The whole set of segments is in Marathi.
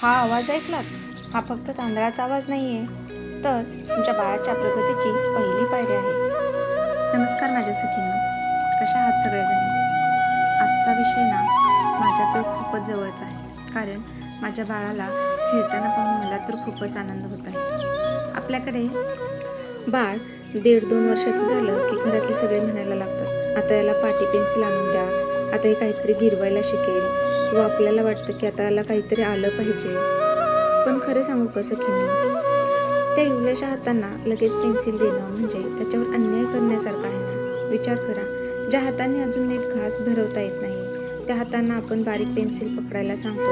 हा आवाज ऐकलात? हा फक्त तांदळाचा आवाज नाही आहे, तर तुमच्या बाळाच्या प्रगतीची पहिली पायरी आहे. नमस्कार माझ्या सखींनो, कशा आहात सगळेजण? आजचा विषय ना माझ्या तर खूपच जवळचा आहे, कारण माझ्या बाळाला खेळताना पाहून मला तर खूपच आनंद होत आहे. आपल्याकडे बाळ 1.5-2 वर्षाचं झालं की घरातले सगळे म्हणायला लागतात, आता याला पाटी पेन्सिल आणून द्या, आता हे काहीतरी गिरवायला शिकेल, किंवा आपल्याला वाटतं की आता याला काहीतरी आलं पाहिजे. पण खरं सांगू का सखींनो, त्या इवल्याशा हातांना लगेच पेन्सिल देणं म्हणजे त्याच्यावर अन्याय करण्यासारखं आहे ना. विचार करा, ज्या हातांनी अजून नीट घास भरवता येत नाही त्या हातांना आपण बारीक पेन्सिल पकडायला सांगतो.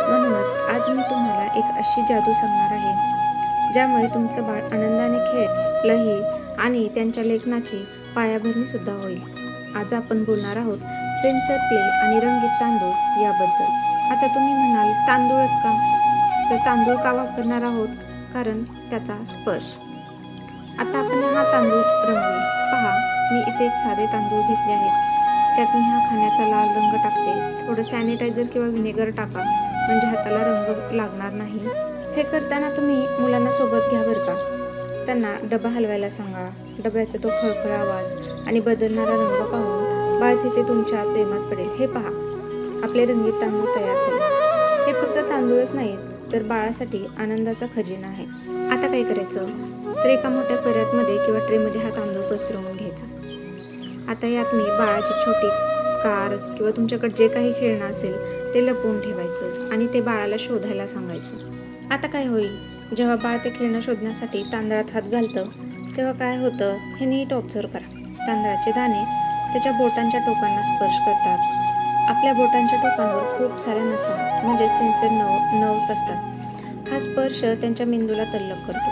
म्हणूनच आज मी तुम्हाला एक अशी जादू सांगणार आहे ज्यामुळे तुमचं बाळ आनंदाने खेळलंही आणि त्यांच्या लेखनाची पायाभरणी सुद्धा होईल. आज आपण बोलणार आहोत सेन्सर प्ले आणि रंगीत तांदूळ याबद्दल. आता तुम्ही म्हणाल, तांदूळच का? तर तांदूळ का वापरणार आहोत? कारण त्याचा स्पर्श. आता आपण हा तांदूळ रंगवू. पहा, मी इथे एक साधे तांदूळ घेतले आहेत. त्यात मी हा खाण्याचा लाल रंग टाकते. थोडं सॅनिटायझर किंवा व्हिनेगर टाका, म्हणजे हाताला रंग लागणार नाही. हे करताना तुम्ही मुलांना सोबत घ्या बरं का. त्यांना डबा हलवायला सांगा. डब्याचा तो खळखळ आवाज आणि बदलणारा रंग पाहून बाळ तिथे तुमच्या प्रेमात पडेल. हे पहा, आपले रंगीत तांदूळ तयार झाले. हे फक्त तांदूळच नाहीत, तर बाळासाठी आनंदाचा खजिना आहे. आता काय करायचं, तर एका मोठ्या पर्यातमध्ये किंवा ट्रेमध्ये हा तांदूळ पसरवून घ्यायचा. आता यात मी बाळाची छोटी कार किंवा तुमच्याकडे जे काही खेळणं असेल ते लपवून ठेवायचं आणि ते बाळाला शोधायला सांगायचं. आता काय होईल, जेव्हा बाळ ते खेळणं शोधण्यासाठी तांदळात हात घालतं तेव्हा काय होतं हे नीट ऑब्झर्व करा. तांदळाचे दाणे त्याच्या बोटांच्या टोकांना स्पर्श करतात. आपल्या बोटांच्या टोकांवर खूप साऱ्या नसा म्हणजे सेन्सर नर्व्स असतात. हा स्पर्श त्यांच्या मेंदूला तल्लख करतो.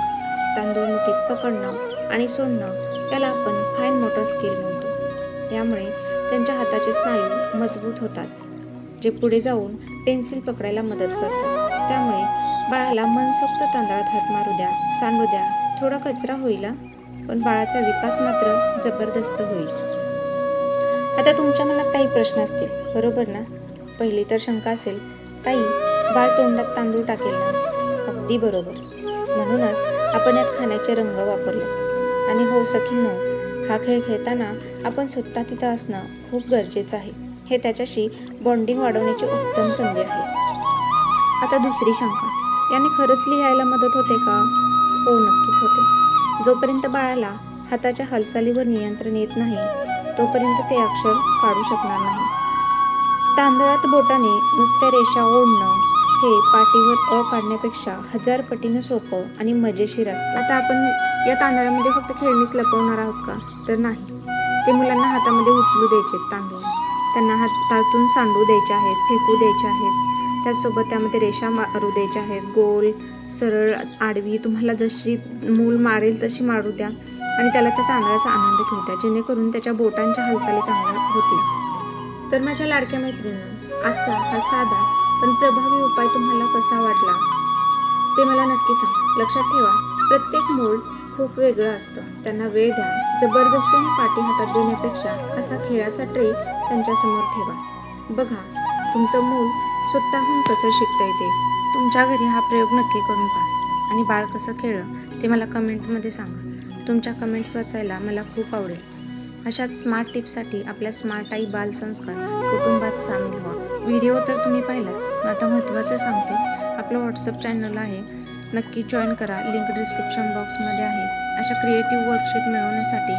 तांदूळ मुठीत पकडणं आणि सोडणं याला आपण फाईन मोटर स्किल म्हणतो. यामुळे त्यांच्या हाताचे स्नायू मजबूत होतात, जे पुढे जाऊन पेन्सिल पकडायला मदत करतात. त्यामुळे बाळाला मनसोक्त तांदळात हात मारू द्या, सांडू द्या. थोडा कचरा होईल, पण बाळाचा विकास मात्र जबरदस्त होईल. आता तुमच्या मनात काही प्रश्न असतील, बरोबर ना? पहिली तर शंका असेल, ताई, बाळ तोंडात तांदूळ टाकेल ना? अगदी बरोबर. म्हणूनच आपण यात खाण्याचे रंग वापरले. आणि हो सखींनो, हा खेळ खेळताना आपण स्वतः तिथं असणं खूप गरजेचं आहे. हे त्याच्याशी बॉन्डिंग वाढवण्याची उत्तम संधी आहे. आता दुसरी शंका, याने खरंच लिहायला मदत होते का? हो, नक्कीच होते. जोपर्यंत बाळाला हाताच्या हालचालीवर नियंत्रण येत नाही तोपर्यंत ते अक्षर काढू शकणार नाही. तांदळात बोटाने नुसत्या रेषा ओढणं हे पाटीवर अ काढण्यापेक्षा 1000 पटीनं सोपं आणि मजेशीर असतं. आता आपण या तांदळामध्ये फक्त खेळणीच लपवणार आहोत का? तर नाही. ते मुलांना हातामध्ये उचलू द्यायचे तांदूळ, त्यांना हातातून सांडू द्यायचे आहेत, फेकू द्यायचे आहेत. त्याचसोबत त्यामध्ये रेषा मारू द्यायच्या आहेत, गोल, सरळ, आडवी, तुम्हाला जशी मूल मारेल तशी मारू द्या आणि त्याला त्या तांदळाचा आनंद घेऊ द्या, जेणेकरून त्याच्या बोटांच्या हालचाली चांगल्या होतील. तर माझ्या लाडक्या मैत्रिणींनो, आजचा हा साधा पण प्रभावी उपाय तुम्हाला कसा वाटला ते मला नक्की सांगा. लक्षात ठेवा, प्रत्येक मूल खूप वेगळं असतं. त्यांना वेळ द्या. जबरदस्तीने पाटी हातात देण्यापेक्षा असा खेळाचा ट्रे त्यांच्यासमोर ठेवा. बघा तुमचं मूल स्वतःहून कसं शिकतंय ते. तुमच्या घरी हा प्रयोग नक्की करून पहा आणि बाळ कसं खेळलं ते मला कमेंटमध्ये सांगा. तुमच्या कमेंट्स वाचायला मला खूप आवडेल. अशाच स्मार्ट टिप्ससाठी आपल्या स्मार्ट आई बाल संस्कार कुटुंबात सामील व्हा. व्हिडिओ तर तुम्ही पाहिलाच, आता महत्त्वाचं सांगते, आपलं व्हॉट्सअप चॅनल आहे, नक्की जॉईन करा. लिंक डिस्क्रिप्शन बॉक्समध्ये आहे. अशा क्रिएटिव्ह वर्कशीट मिळवण्यासाठी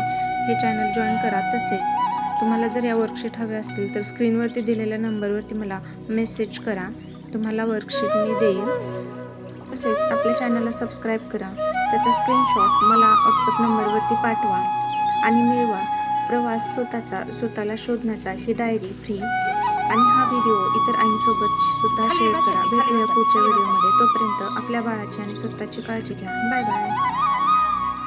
हे चॅनल जॉईन करा. तसेच तुम्हाला जर या वर्कशीट हव्या असतील तर स्क्रीनवरती दिलेल्या नंबरवरती मला मेसेज करा, तुम्हाला वर्कशीट मी देईन. तसेच आपल्या चॅनलला सबस्क्राईब करा. त्याचा स्क्रीनशॉट मला व्हॉट्सअप नंबरवरती पाठवा आणि मिळवा प्रवास स्वतःला शोधण्याचा ही डायरी फ्री. आणि हा व्हिडिओ इतर आईंसोबत सुद्धा शेअर करा. भेटूया पुढच्या व्हिडिओमध्ये. तोपर्यंत आपल्या बाळाची आणि स्वतःची काळजी घ्या. Bye bye.